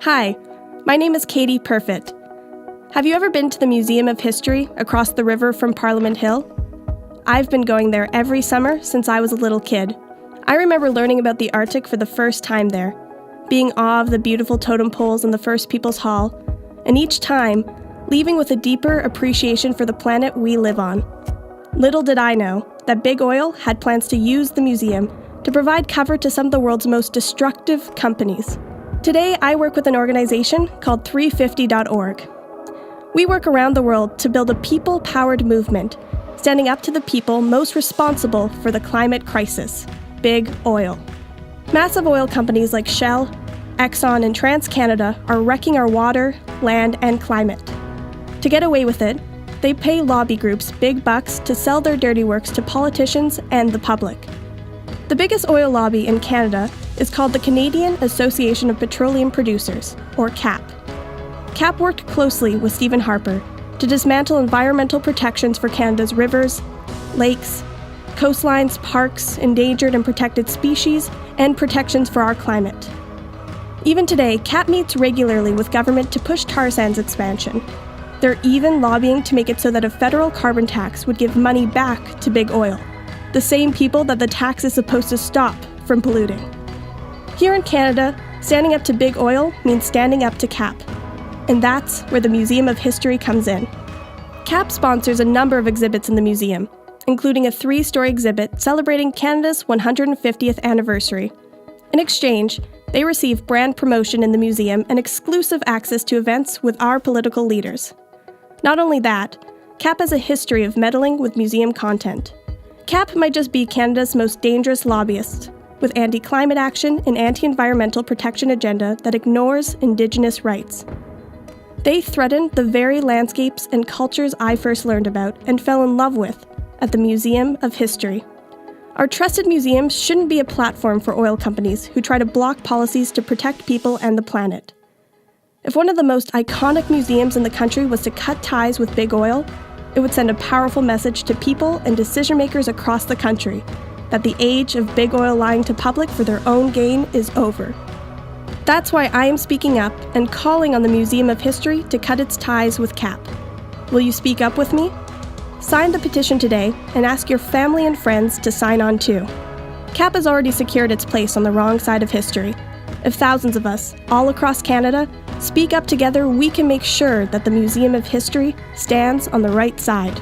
Hi, my name is Katie Perfit. Have you ever been to the Museum of History across the river from Parliament Hill? I've been going there every summer since I was a little kid. I remember learning about the Arctic for the first time there, being awe of the beautiful totem poles in the First People's Hall, and each time, leaving with a deeper appreciation for the planet we live on. Little did I know that Big Oil had plans to use the museum to provide cover to some of the world's most destructive companies. Today, I work with an organization called 350.org. We work around the world to build a people-powered movement, standing up to the people most responsible for the climate crisis, Big Oil. Massive oil companies like Shell, Exxon, and TransCanada are wrecking our water, land, and climate. To get away with it, they pay lobby groups big bucks to sell their dirty works to politicians and the public. The biggest oil lobby in Canada is called the Canadian Association of Petroleum Producers, or CAP. CAP worked closely with Stephen Harper to dismantle environmental protections for Canada's rivers, lakes, coastlines, parks, endangered and protected species, and protections for our climate. Even today, CAP meets regularly with government to push tar sands expansion. They're even lobbying to make it so that a federal carbon tax would give money back to Big Oil, the same people that the tax is supposed to stop from polluting. Here in Canada, standing up to Big Oil means standing up to CAP. And that's where the Museum of History comes in. CAP sponsors a number of exhibits in the museum, including a 3-story exhibit celebrating Canada's 150th anniversary. In exchange, they receive brand promotion in the museum and exclusive access to events with our political leaders. Not only that, CAP has a history of meddling with museum content. CAP might just be Canada's most dangerous lobbyist, with anti-climate action and anti-environmental protection agenda that ignores Indigenous rights. They threatened the very landscapes and cultures I first learned about and fell in love with at the Museum of History. Our trusted museums shouldn't be a platform for oil companies who try to block policies to protect people and the planet. If one of the most iconic museums in the country was to cut ties with Big Oil, it would send a powerful message to people and decision-makers across the country that the age of Big Oil lying to public for their own gain is over. That's why I am speaking up and calling on the Museum of History to cut its ties with CAP. Will you speak up with me? Sign the petition today and ask your family and friends to sign on too. CAP has already secured its place on the wrong side of history. If thousands of us, all across Canada, speak up together, we can make sure that the Museum of History stands on the right side.